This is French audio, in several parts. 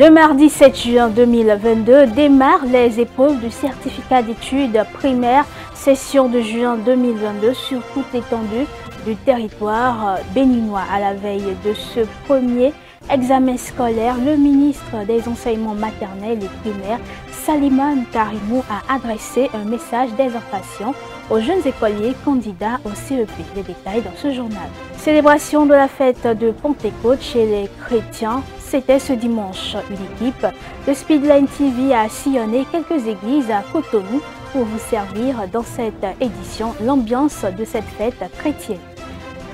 Le mardi 7 juin 2022 démarrent les épreuves du certificat d'études primaires session de juin 2022 sur toute l'étendue du territoire béninois. À la veille de ce premier examen scolaire, le ministre des Enseignements maternels et primaires, Salimane Karimou, a adressé un message d'exhortation aux jeunes écoliers candidats au CEP. Les détails dans ce journal. Célébration de la fête de Pentecôte chez les chrétiens. C'était ce dimanche. Une équipe de Speedline TV a sillonné quelques églises à Cotonou pour vous servir dans cette édition l'ambiance de cette fête chrétienne.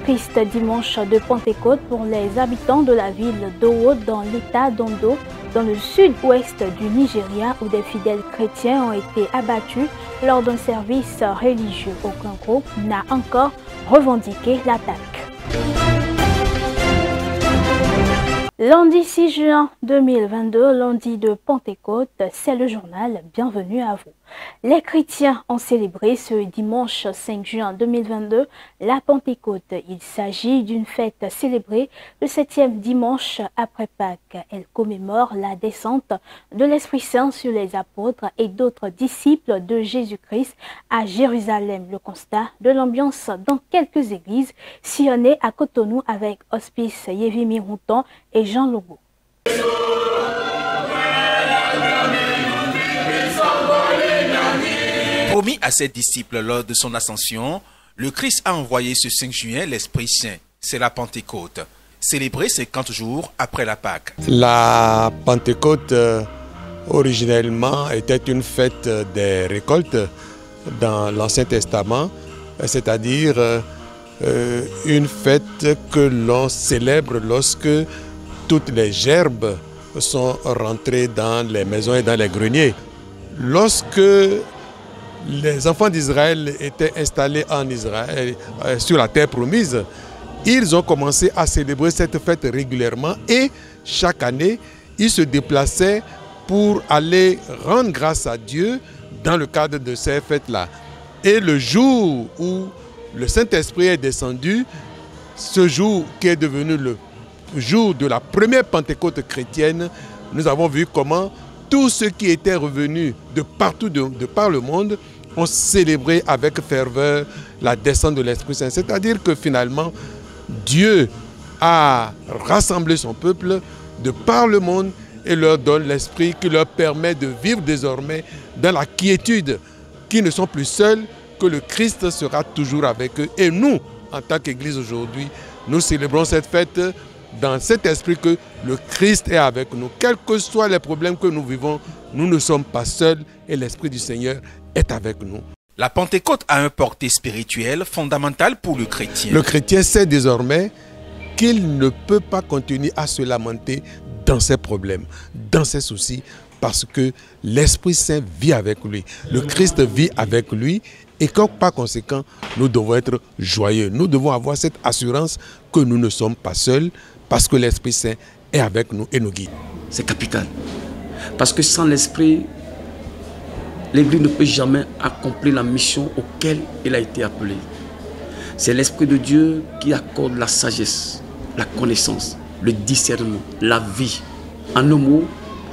Triste dimanche de Pentecôte pour les habitants de la ville d'Owo dans l'état d'Ondo, dans le sud-ouest du Nigeria, où des fidèles chrétiens ont été abattus lors d'un service religieux. Aucun groupe n'a encore revendiqué l'attaque. Lundi 6 juin 2022, lundi de Pentecôte, c'est le journal. Bienvenue à vous. Les chrétiens ont célébré ce dimanche 5 juin 2022 la Pentecôte. Il s'agit d'une fête célébrée le 7e dimanche après Pâques. Elle commémore la descente de l'Esprit Saint sur les apôtres et d'autres disciples de Jésus-Christ à Jérusalem. Le constat de l'ambiance dans quelques églises sillonnées à Cotonou avec Hospice Yévimi Routon et Jean Logo. Promis à ses disciples lors de son ascension, le Christ a envoyé ce 5 juin l'Esprit Saint. C'est la Pentecôte, célébrée 50 jours après la Pâque. La Pentecôte, originellement, était une fête des récoltes dans l'Ancien Testament, c'est-à-dire une fête que l'on célèbre lorsque toutes les gerbes sont rentrées dans les maisons et dans les greniers. Lorsque les enfants d'Israël étaient installés en Israël, sur la terre promise, ils ont commencé à célébrer cette fête régulièrement et chaque année, ils se déplaçaient pour aller rendre grâce à Dieu dans le cadre de ces fêtes-là. Et le jour où le Saint-Esprit est descendu, ce jour qui est devenu le jour de la première Pentecôte chrétienne, nous avons vu comment tous ceux qui étaient revenus de partout de par le monde ont célébré avec ferveur la descente de l'Esprit Saint. C'est-à-dire que finalement, Dieu a rassemblé son peuple de par le monde et leur donne l'Esprit qui leur permet de vivre désormais dans la quiétude, qui ne sont plus seuls, que le Christ sera toujours avec eux. Et nous, en tant qu'Église aujourd'hui, nous célébrons cette fête dans cet esprit que le Christ est avec nous. Quels que soient les problèmes que nous vivons, nous ne sommes pas seuls et l'Esprit du Seigneur est avec nous. La Pentecôte a un portée spirituelle fondamentale pour le chrétien. Le chrétien sait désormais qu'il ne peut pas continuer à se lamenter dans ses problèmes, dans ses soucis, parce que l'Esprit Saint vit avec lui. Le Christ vit avec lui et que par conséquent, nous devons être joyeux. Nous devons avoir cette assurance que nous ne sommes pas seuls parce que l'Esprit Saint est avec nous et nous guide. C'est capital. Parce que sans l'Esprit, l'Église ne peut jamais accomplir la mission auquel elle a été appelée. C'est l'Esprit de Dieu qui accorde la sagesse, la connaissance, le discernement, la vie. En un mot,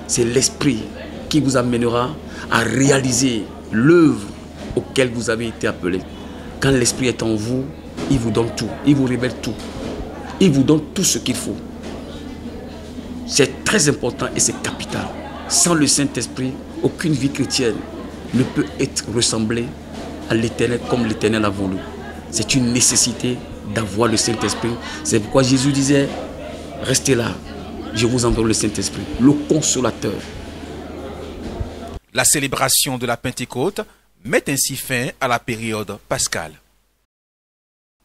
c'est l'Esprit qui vous amènera à réaliser l'œuvre auquel vous avez été appelé. Quand l'Esprit est en vous, il vous donne tout, il vous révèle tout. Il vous donne tout ce qu'il faut. C'est très important et c'est capital. Sans le Saint-Esprit, aucune vie chrétienne ne peut être ressemblée à l'Éternel comme l'Éternel a voulu. C'est une nécessité d'avoir le Saint-Esprit. C'est pourquoi Jésus disait, restez là, je vous envoie le Saint-Esprit, le consolateur. La célébration de la Pentecôte met ainsi fin à la période pascale.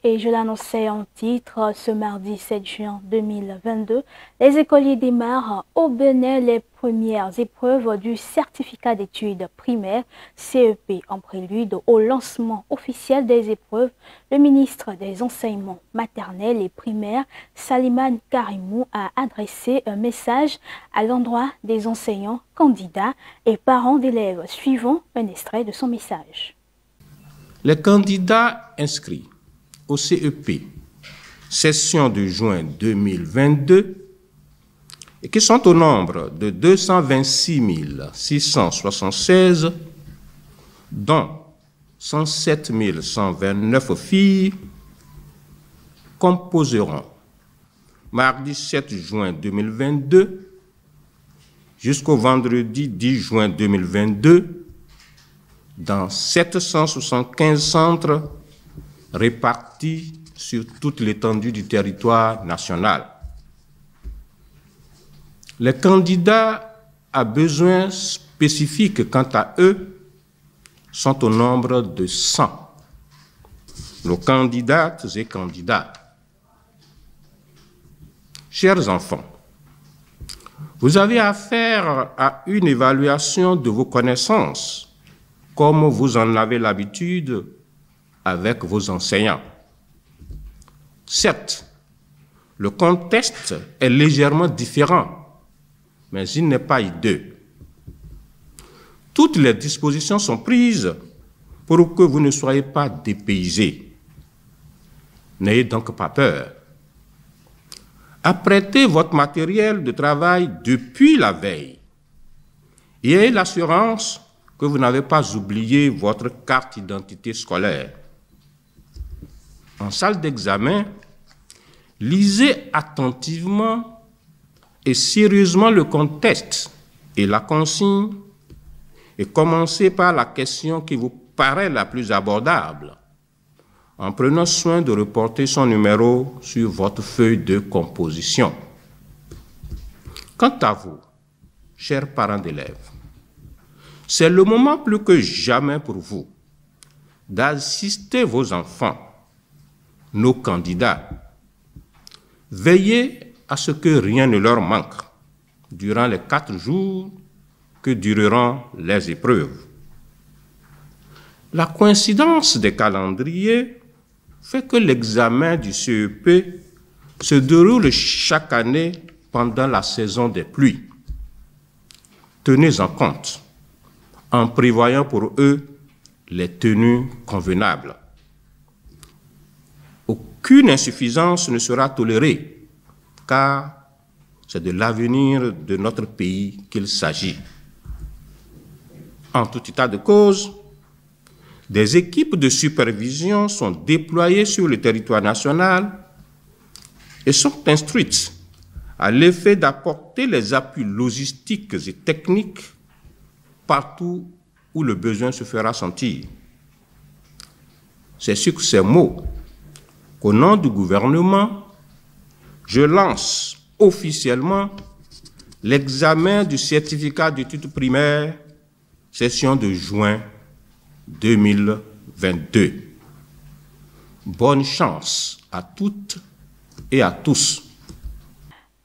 Et je l'annonçais en titre, ce mardi 7 juin 2022, les écoliers démarrent au Bénin les premières épreuves du certificat d'études primaires CEP. En prélude au lancement officiel des épreuves, le ministre des Enseignements maternels et primaires, Salimane Karimou, a adressé un message à l'endroit des enseignants, candidats et parents d'élèves. Suivons un extrait de son message. Les candidats inscrits au CEP, session de juin 2022, et qui sont au nombre de 226 676, dont 107 129 filles, composeront mardi 7 juin 2022 jusqu'au vendredi 10 juin 2022 dans 775 centres répartis sur toute l'étendue du territoire national. Les candidats à besoins spécifiques, quant à eux, sont au nombre de 100. Nos candidates et candidats. Chers enfants, vous avez affaire à une évaluation de vos connaissances, comme vous en avez l'habitude avec vos enseignants. Certes, le contexte est légèrement différent, mais il n'est pas hideux. Toutes les dispositions sont prises pour que vous ne soyez pas dépaysés. N'ayez donc pas peur. Apprêtez votre matériel de travail depuis la veille et ayez l'assurance que vous n'avez pas oublié votre carte d'identité scolaire. En salle d'examen, lisez attentivement et sérieusement le contexte et la consigne et commencez par la question qui vous paraît la plus abordable, en prenant soin de reporter son numéro sur votre feuille de composition. Quant à vous, chers parents d'élèves, c'est le moment plus que jamais pour vous d'assister vos enfants, nos candidats. Veillez à ce que rien ne leur manque durant les 4 jours que dureront les épreuves. La coïncidence des calendriers fait que l'examen du CEP se déroule chaque année pendant la saison des pluies. Tenez en compte, en prévoyant pour eux les tenues convenables. Aucune insuffisance ne sera tolérée, car c'est de l'avenir de notre pays qu'il s'agit. En tout état de cause, des équipes de supervision sont déployées sur le territoire national et sont instruites à l'effet d'apporter les appuis logistiques et techniques partout où le besoin se fera sentir. C'est sur ces mots qu'au nom du gouvernement, je lance officiellement l'examen du certificat d'études primaires, session de juin 2022. Bonne chance à toutes et à tous.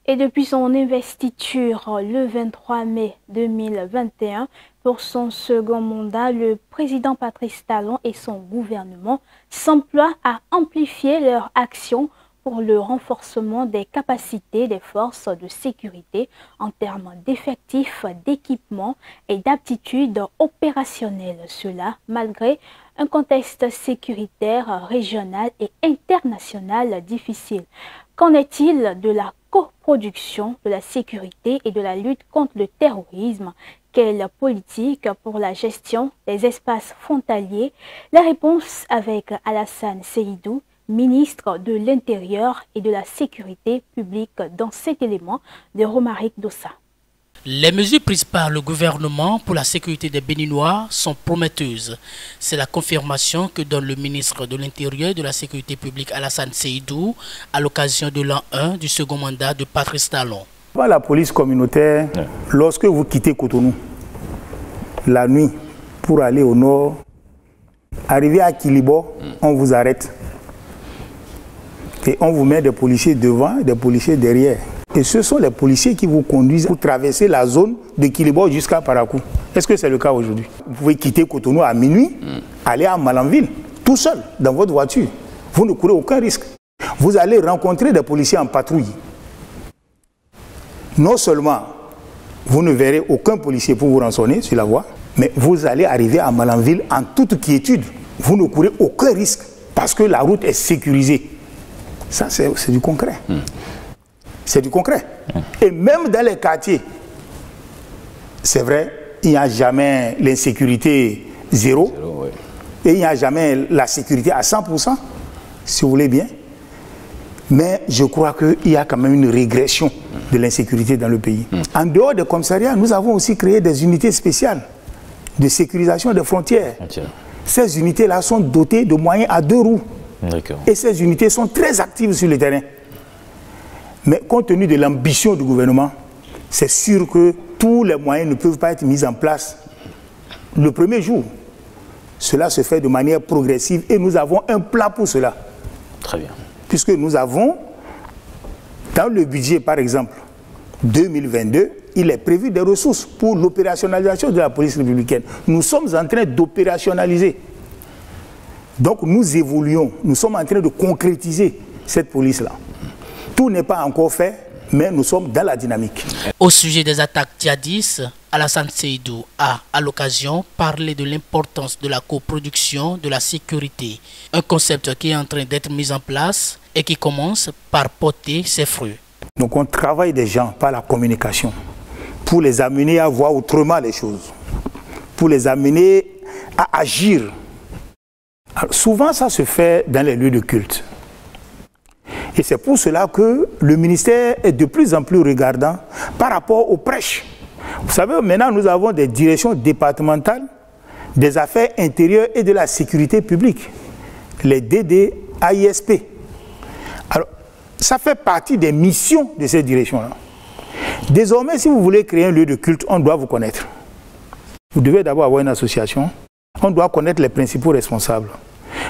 Et depuis son investiture le 23 mai 2021, pour son second mandat, le président Patrice Talon et son gouvernement s'emploient à amplifier leur action pour le renforcement des capacités des forces de sécurité en termes d'effectifs, d'équipements et d'aptitudes opérationnelles. Cela malgré un contexte sécuritaire régional et international difficile. Qu'en est-il de la coproduction de la sécurité et de la lutte contre le terrorisme? Quelle politique pour la gestion des espaces frontaliers? La réponse avec Alassane Seydou, ministre de l'Intérieur et de la Sécurité publique, dans cet élément de Romaric Dossa. Les mesures prises par le gouvernement pour la sécurité des Béninois sont prometteuses. C'est la confirmation que donne le ministre de l'Intérieur et de la Sécurité publique Alassane Seydou à l'occasion de l'an 1 du second mandat de Patrice Talon. La police communautaire, lorsque vous quittez Cotonou la nuit pour aller au nord, arrivé à Kilibo, on vous arrête. Et on vous met des policiers devant et des policiers derrière. Et ce sont les policiers qui vous conduisent pour traverser la zone de Kilibo jusqu'à Parakou. Est-ce que c'est le cas aujourd'hui? Vous pouvez quitter Cotonou à minuit, aller à Malanville, tout seul, dans votre voiture. Vous ne courez aucun risque. Vous allez rencontrer des policiers en patrouille. Non seulement vous ne verrez aucun policier pour vous rançonner sur la voie, mais vous allez arriver à Malanville en toute quiétude. Vous ne courez aucun risque parce que la route est sécurisée. Ça, c'est du concret. C'est du concret. Et même dans les quartiers, c'est vrai, il n'y a jamais l'insécurité zéro. Et il n'y a jamais la sécurité à 100%, si vous voulez bien. Mais je crois qu'il y a quand même une régression de l'insécurité dans le pays. En dehors des commissariats, nous avons aussi créé des unités spéciales de sécurisation des frontières. Ces unités-là sont dotées de moyens à 2 roues. Et ces unités sont très actives sur le terrain. Mais compte tenu de l'ambition du gouvernement, c'est sûr que tous les moyens ne peuvent pas être mis en place le premier jour. Cela se fait de manière progressive et nous avons un plan pour cela. Très bien. Puisque nous avons, dans le budget par exemple 2022, il est prévu des ressources pour l'opérationnalisation de la police républicaine. Nous sommes en train d'opérationnaliser. Donc nous évoluons, nous sommes en train de concrétiser cette police-là. Tout n'est pas encore fait, mais nous sommes dans la dynamique. Au sujet des attaques djihadistes, Alassane Seydou a, à l'occasion, parlé de l'importance de la coproduction de la sécurité, un concept qui est en train d'être mis en place et qui commence par porter ses fruits. Donc on travaille des gens par la communication pour les amener à voir autrement les choses, pour les amener à agir. Alors, souvent ça se fait dans les lieux de culte. Et c'est pour cela que le ministère est de plus en plus regardant par rapport aux prêches. Vous savez, maintenant nous avons des directions départementales des affaires intérieures et de la sécurité publique, les DDAISP. Alors, ça fait partie des missions de ces directions-là. Désormais, si vous voulez créer un lieu de culte, on doit vous connaître. Vous devez d'abord avoir une association. On doit connaître les principaux responsables.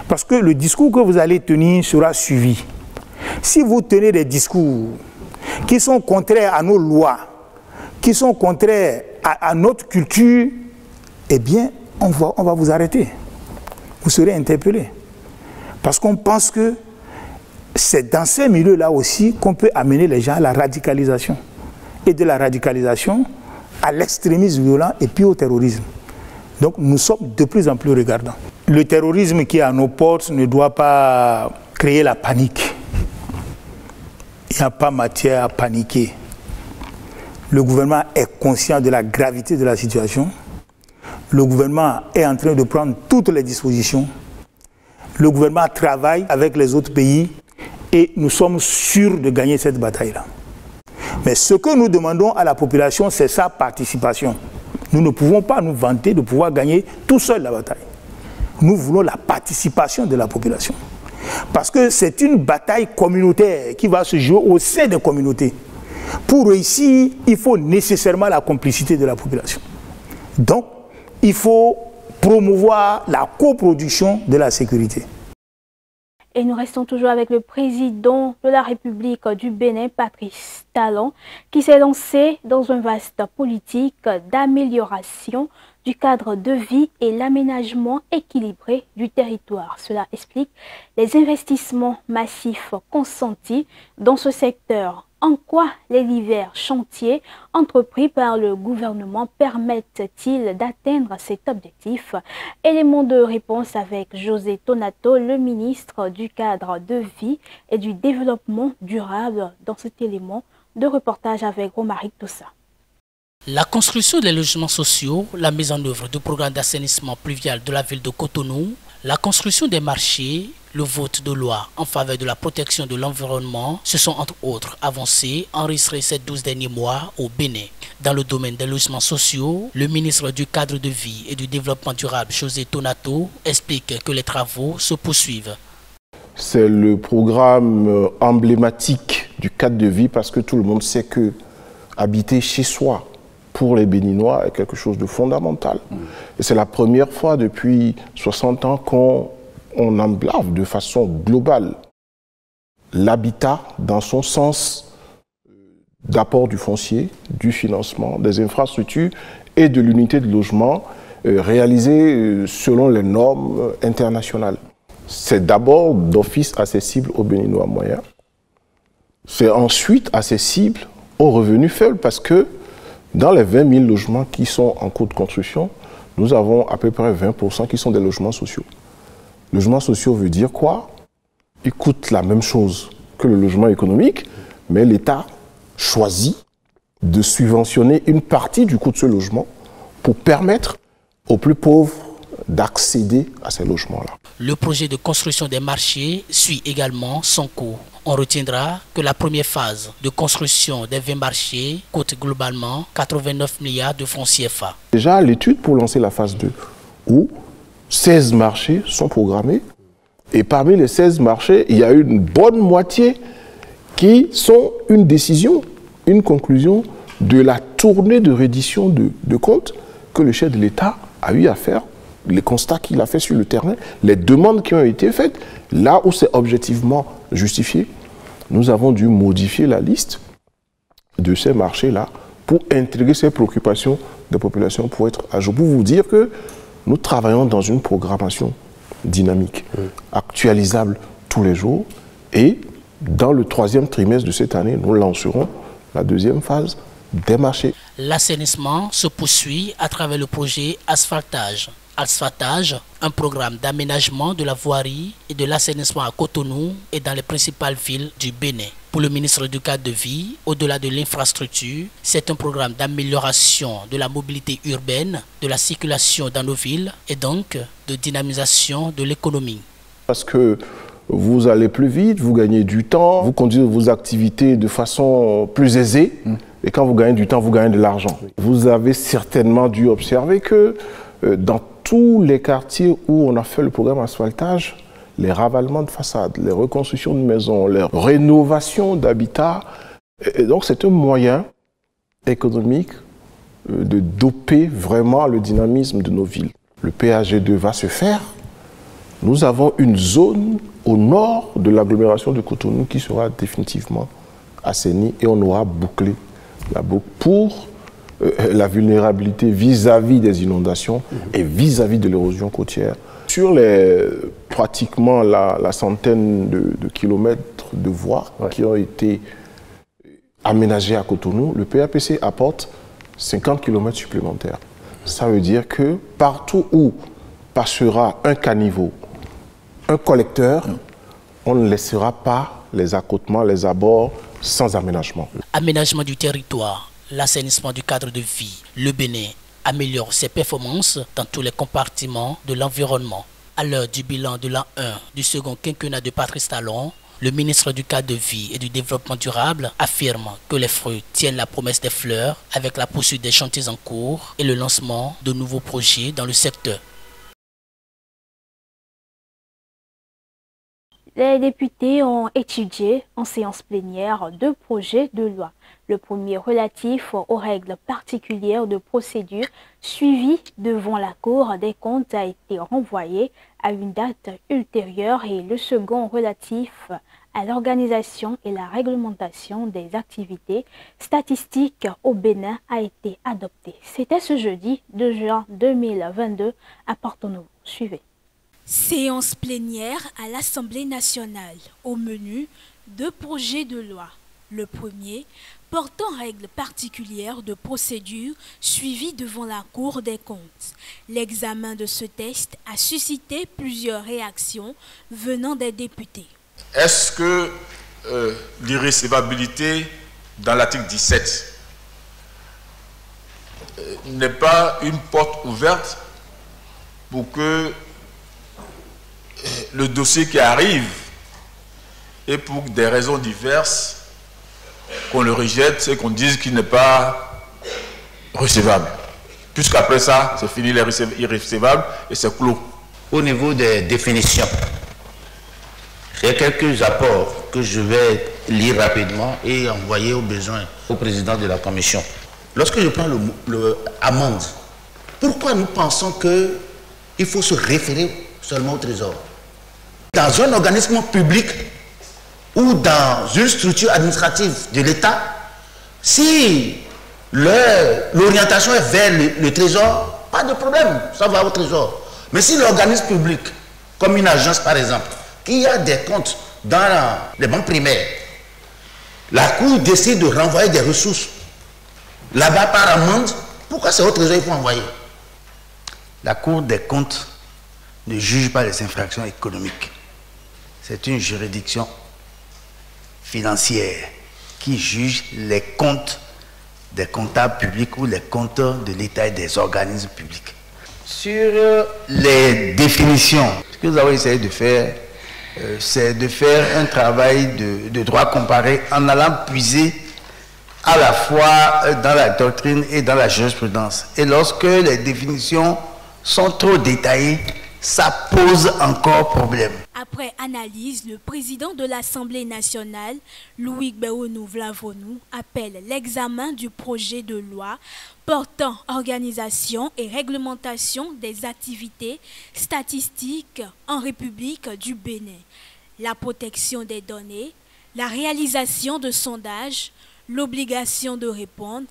Parce que le discours que vous allez tenir sera suivi. Si vous tenez des discours qui sont contraires à nos lois, qui sont contraires à notre culture, eh bien, on va vous arrêter. Vous serez interpellé. Parce qu'on pense que c'est dans ces milieux-là aussi qu'on peut amener les gens à la radicalisation. Et de la radicalisation à l'extrémisme violent et puis au terrorisme. Donc nous sommes de plus en plus regardants. Le terrorisme qui est à nos portes ne doit pas créer la panique. Il n'y a pas matière à paniquer. Le gouvernement est conscient de la gravité de la situation. Le gouvernement est en train de prendre toutes les dispositions. Le gouvernement travaille avec les autres pays et nous sommes sûrs de gagner cette bataille-là. Mais ce que nous demandons à la population, c'est sa participation. Nous ne pouvons pas nous vanter de pouvoir gagner tout seul la bataille. Nous voulons la participation de la population. Parce que c'est une bataille communautaire qui va se jouer au sein des communautés. Pour réussir, il faut nécessairement la complicité de la population. Donc, il faut promouvoir la coproduction de la sécurité. Et nous restons toujours avec le président de la République du Bénin, Patrice Talon, qui s'est lancé dans une vaste politique d'amélioration du cadre de vie et l'aménagement équilibré du territoire. Cela explique les investissements massifs consentis dans ce secteur. En quoi les divers chantiers entrepris par le gouvernement permettent-ils d'atteindre cet objectif? Élément de réponse avec José Tonato, le ministre du cadre de vie et du développement durable, dans cet élément de reportage avec Romaric Toussa. La construction des logements sociaux, la mise en œuvre du programme d'assainissement pluvial de la ville de Cotonou, la construction des marchés, le vote de loi en faveur de la protection de l'environnement, ce sont entre autres avancées enregistrées ces 12 derniers mois au Bénin. Dans le domaine des logements sociaux, le ministre du cadre de vie et du développement durable, José Tonato, explique que les travaux se poursuivent. C'est le programme emblématique du cadre de vie parce que tout le monde sait que habiter chez soi, pour les Béninois, est quelque chose de fondamental. Et c'est la première fois depuis 60 ans qu'on emblave de façon globale l'habitat dans son sens d'apport du foncier, du financement, des infrastructures et de l'unité de logement réalisée selon les normes internationales. C'est d'abord d'office accessible aux Béninois moyens. C'est ensuite accessible aux revenus faibles parce que dans les 20 000 logements qui sont en cours de construction, nous avons à peu près 20% qui sont des logements sociaux. Logements sociaux veut dire quoi? Ils coûtent la même chose que le logement économique, mais l'État choisi de subventionner une partie du coût de ce logement pour permettre aux plus pauvres d'accéder à ces logements-là. Le projet de construction des marchés suit également son cours. On retiendra que la première phase de construction des 20 marchés coûte globalement 89 milliards de francs CFA. Déjà, l'étude pour lancer la phase 2, où 16 marchés sont programmés, et parmi les 16 marchés, il y a une bonne moitié qui sont une décision, une conclusion de la tournée de reddition de comptes que le chef de l'État a eu à faire, les constats qu'il a fait sur le terrain, les demandes qui ont été faites, là où c'est objectivement justifié, nous avons dû modifier la liste de ces marchés-là pour intégrer ces préoccupations des populations pour être à jour. Pour vous dire que nous travaillons dans une programmation dynamique, actualisable tous les jours, et dans le 3e trimestre de cette année, nous lancerons la 2e phase des marchés. L'assainissement se poursuit à travers le projet Asphaltage. Asphaltage, un programme d'aménagement de la voirie et de l'assainissement à Cotonou et dans les principales villes du Bénin. Pour le ministre du Cadre de Vie, au-delà de l'infrastructure, c'est un programme d'amélioration de la mobilité urbaine, de la circulation dans nos villes et donc de dynamisation de l'économie. Parce que vous allez plus vite, vous gagnez du temps, vous conduisez vos activités de façon plus aisée. Et quand vous gagnez du temps, vous gagnez de l'argent. Vous avez certainement dû observer que dans tous les quartiers où on a fait le programme asphaltage, les ravalements de façades, les reconstructions de maisons, les rénovations d'habitats. Et donc c'est un moyen économique de doper vraiment le dynamisme de nos villes. Le PAG2 va se faire. Nous avons une zone au nord de l'agglomération de Cotonou qui sera définitivement assainie et on aura bouclé la boucle pour la vulnérabilité vis-à-vis des inondations et vis-à-vis de l'érosion côtière. Sur pratiquement la centaine de kilomètres de voies qui ont été aménagées à Cotonou, le PAPC apporte 50 kilomètres supplémentaires. Ça veut dire que partout où passera un caniveau, un collecteur, on ne laissera pas les accotements, les abords sans aménagement. Aménagement du territoire, l'assainissement du cadre de vie, le Bénin améliore ses performances dans tous les compartiments de l'environnement. À l'heure du bilan de l'an 1 du second quinquennat de Patrice Talon, le ministre du Cadre de Vie et du Développement durable affirme que les fruits tiennent la promesse des fleurs avec la poursuite des chantiers en cours et le lancement de nouveaux projets dans le secteur. Les députés ont étudié en séance plénière 2 projets de loi. Le premier relatif aux règles particulières de procédure suivies devant la Cour des comptes a été renvoyé à une date ultérieure et le second relatif à l'organisation et la réglementation des activités statistiques au Bénin a été adopté. C'était ce jeudi 2 juin 2022 à Porto-Novo. Suivez. Séance plénière à l'Assemblée nationale. Au menu, 2 projets de loi. Le premier, portant règles particulières de procédure suivies devant la Cour des comptes. L'examen de ce texte a suscité plusieurs réactions venant des députés. Est-ce que l'irrécevabilité dans l'article 17 n'est pas une porte ouverte pour que le dossier qui arrive et pour des raisons diverses qu'on le rejette et qu'on dise qu'il n'est pas recevable. Puisqu'après ça, c'est fini les irrécevables et c'est clos. Au niveau des définitions, il y a quelques apports que je vais lire rapidement et envoyer au besoin au président de la commission. Lorsque je prends le amende, pourquoi nous pensons qu'il faut se référer seulement au trésor? Dans un organisme public ou dans une structure administrative de l'État, si l'orientation est vers le trésor, pas de problème, ça va au trésor. Mais si l'organisme public, comme une agence par exemple, qui a des comptes dans les banques primaires, la Cour décide de renvoyer des ressources là-bas par amende, pourquoi c'est au trésor qu'il faut envoyer? La Cour des comptes ne juge pas les infractions économiques. C'est une juridiction financière. qui juge les comptes des comptables publics ou les comptes de l'État et des organismes publics. Sur les définitions, ce que nous avons essayé de faire, c'est de faire un travail de droit comparé en allant puiser à la fois dans la doctrine et dans la jurisprudence. Et lorsque les définitions sont trop détaillées, ça pose encore problème. Après analyse, le président de l'Assemblée nationale, Louis Béounou Vlavonou, appelle l'examen du projet de loi portant organisation et réglementation des activités statistiques en République du Bénin, la protection des données, la réalisation de sondages, l'obligation de répondre,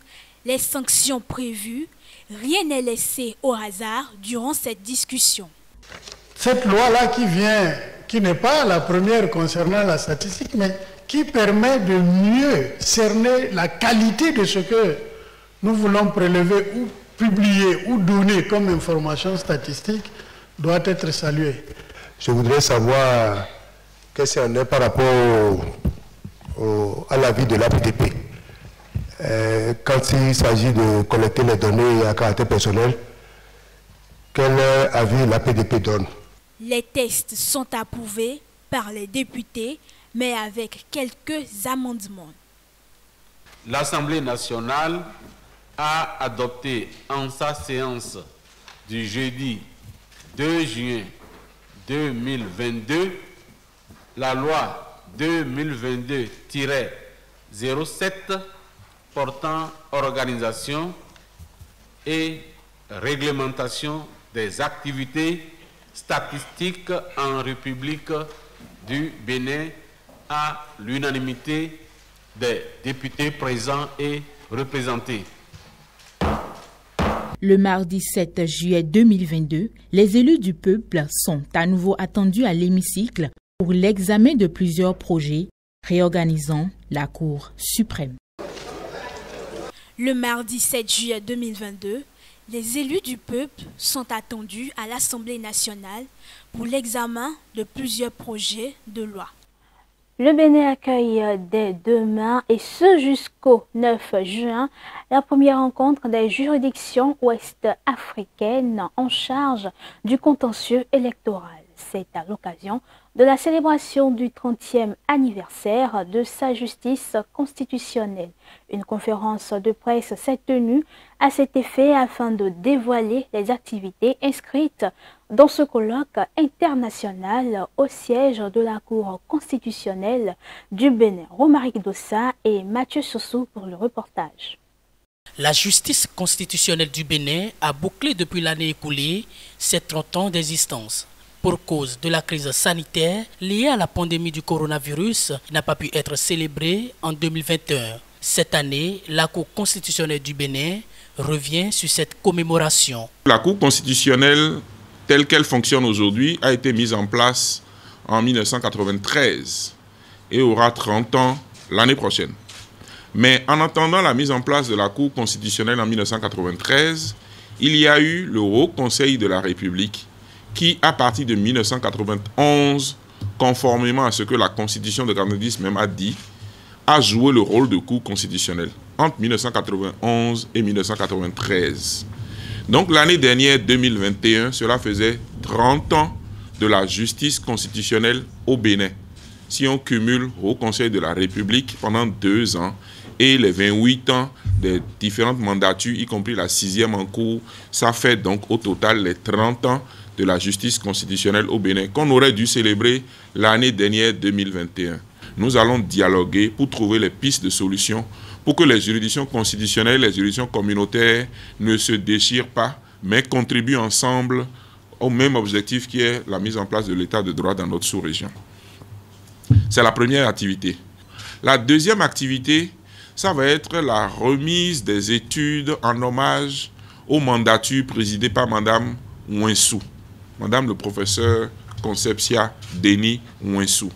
les sanctions prévues. Rien n'est laissé au hasard durant cette discussion. Cette loi-là qui n'est pas la première concernant la statistique, mais qui permet de mieux cerner la qualité de ce que nous voulons prélever ou publier ou donner comme information statistique, doit être saluée. Je voudrais savoir qu'est-ce qu'il y en est par rapport à l'avis de l'APDP. Quand il s'agit de collecter les données à caractère personnel, quel avis l'APDP donne? Les tests sont approuvés par les députés, mais avec quelques amendements. L'Assemblée nationale a adopté en sa séance du jeudi 2 juin 2022 la loi 2022-07 portant organisation et réglementation des activités statistiques en République du Bénin à l'unanimité des députés présents et représentés. Le mardi 7 juillet 2022, les élus du peuple sont à nouveau attendus à l'hémicycle pour l'examen de plusieurs projets réorganisant la Cour suprême. Le mardi 7 juillet 2022, les élus du peuple sont attendus à l'Assemblée nationale pour l'examen de plusieurs projets de loi. Le Bénin accueille dès demain et ce jusqu'au 9 juin la première rencontre des juridictions ouest-africaines en charge du contentieux électoral. C'est à l'occasion de la célébration du 30e anniversaire de sa justice constitutionnelle. Une conférence de presse s'est tenue à cet effet afin de dévoiler les activités inscrites dans ce colloque international au siège de la Cour constitutionnelle du Bénin. Romaric Dossa et Mathieu Sossou pour le reportage. La justice constitutionnelle du Bénin a bouclé depuis l'année écoulée ses 30 ans d'existence. Pour cause de la crise sanitaire liée à la pandémie du coronavirus, qui n'a pas pu être célébrée en 2021. Cette année, la Cour constitutionnelle du Bénin revient sur cette commémoration. La Cour constitutionnelle, telle qu'elle fonctionne aujourd'hui, a été mise en place en 1993 et aura 30 ans l'année prochaine. Mais en attendant la mise en place de la Cour constitutionnelle en 1993, il y a eu le Haut Conseil de la République qui, à partir de 1991, conformément à ce que la Constitution de 1990 même a dit, a joué le rôle de Cour constitutionnelle entre 1991 et 1993. Donc l'année dernière, 2021, cela faisait 30 ans de la justice constitutionnelle au Bénin. Si on cumule au Conseil de la République pendant 2 ans et les 28 ans des différentes mandatures, y compris la 6e en cours, ça fait donc au total les 30 ans de la justice constitutionnelle au Bénin qu'on aurait dû célébrer l'année dernière 2021. Nous allons dialoguer pour trouver les pistes de solutions pour que les juridictions constitutionnelles, les juridictions communautaires ne se déchirent pas, mais contribuent ensemble au même objectif qui est la mise en place de l'état de droit dans notre sous-région. C'est la première activité. La deuxième activité, ça va être la remise des études en hommage aux mandatures présidées par Madame Ouensou, Madame le professeur Concepcia Denis Ouensou.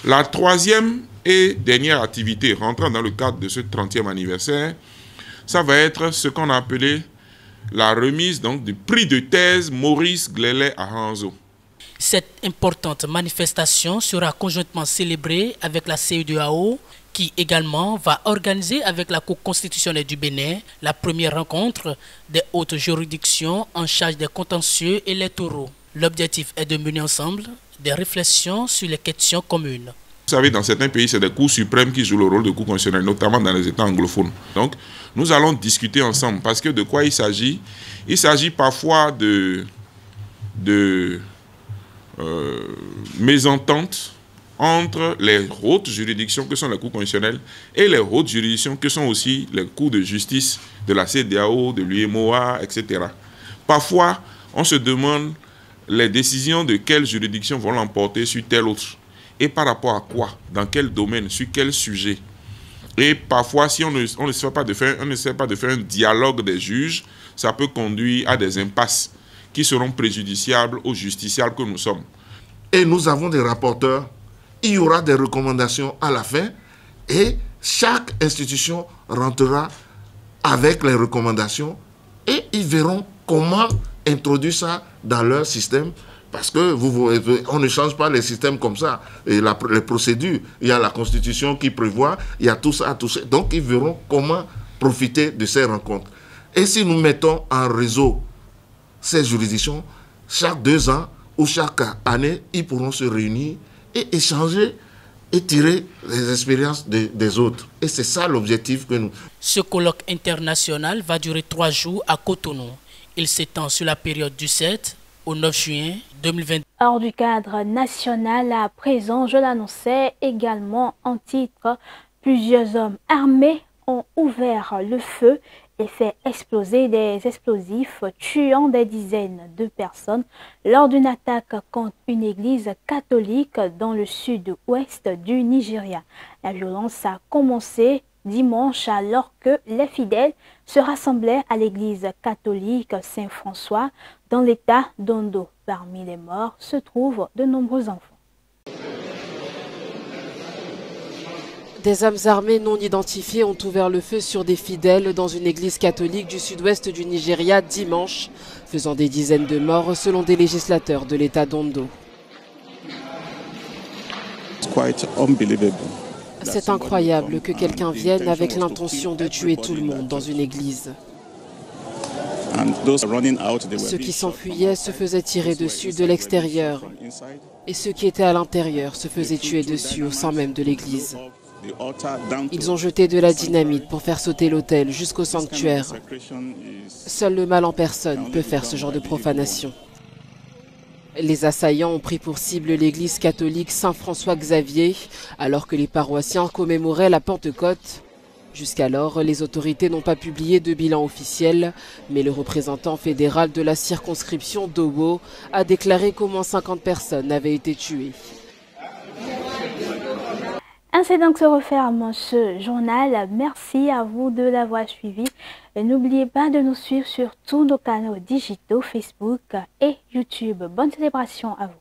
La troisième et dernière activité rentrant dans le cadre de ce 30e anniversaire, ça va être ce qu'on a appelé la remise donc, du prix de thèse Maurice Glélé à Hanzo. Cette importante manifestation sera conjointement célébrée avec la CEDEAO qui également va organiser avec la Cour constitutionnelle du Bénin la première rencontre des hautes juridictions en charge des contentieux électoraux. L'objectif est de mener ensemble des réflexions sur les questions communes. Vous savez, dans certains pays, c'est des cours suprêmes qui jouent le rôle de cour constitutionnelle, notamment dans les États anglophones. Donc, nous allons discuter ensemble parce que de quoi il s'agit? Il s'agit parfois de mésententes entre les hautes juridictions que sont les cours constitutionnelles et les hautes juridictions que sont aussi les cours de justice de la CEDEAO, de l'UEMOA, etc. Parfois, on se demande les décisions de quelle juridiction vont l'emporter sur telle autre. Et par rapport à quoi? Dans quel domaine? Sur quel sujet? Et parfois, si on n'essaie pas de faire un dialogue des juges, ça peut conduire à des impasses qui seront préjudiciables aux justiciables que nous sommes. Et nous avons des rapporteurs, il y aura des recommandations à la fin et chaque institution rentrera avec les recommandations et ils verront comment introduire ça dans leur système. Parce que on ne change pas les systèmes comme ça. Et les procédures, il y a la Constitution qui prévoit, il y a tout ça, tout ça. Donc, ils verront comment profiter de ces rencontres. Et si nous mettons en réseau ces juridictions, chaque 2 ans ou chaque année, ils pourront se réunir et échanger et tirer les expériences des autres. Et c'est ça l'objectif que nous... Ce colloque international va durer 3 jours à Cotonou. Il s'étend sur la période du 7 au 9 juin 2020. Hors du cadre national, à présent, je l'annonçais également en titre, plusieurs hommes armés ont ouvert le feu et fait exploser des explosifs, tuant des dizaines de personnes lors d'une attaque contre une église catholique dans le sud-ouest du Nigeria. La violence a commencé dimanche alors que les fidèles se rassemblaient à l'église catholique Saint-François dans l'état d'Ondo. Parmi les morts se trouvent de nombreux enfants. Des hommes armés non identifiés ont ouvert le feu sur des fidèles dans une église catholique du sud-ouest du Nigeria dimanche, faisant des dizaines de morts selon des législateurs de l'état d'Ondo. C'est incroyable que quelqu'un vienne avec l'intention de tuer tout le monde dans une église. Ceux qui s'enfuyaient se faisaient tirer dessus de l'extérieur et ceux qui étaient à l'intérieur se faisaient tuer dessus au sein même de l'église. Ils ont jeté de la dynamite pour faire sauter l'autel jusqu'au sanctuaire. Seul le mal en personne peut faire ce genre de profanation. Les assaillants ont pris pour cible l'église catholique Saint-François-Xavier alors que les paroissiens commémoraient la Pentecôte. Jusqu'alors, les autorités n'ont pas publié de bilan officiel, mais le représentant fédéral de la circonscription d'Owo a déclaré qu'au moins 50 personnes avaient été tuées. Ainsi donc se referme ce journal. Merci à vous de l'avoir suivi. Et n'oubliez pas de nous suivre sur tous nos canaux digitaux, Facebook et YouTube. Bonne célébration à vous.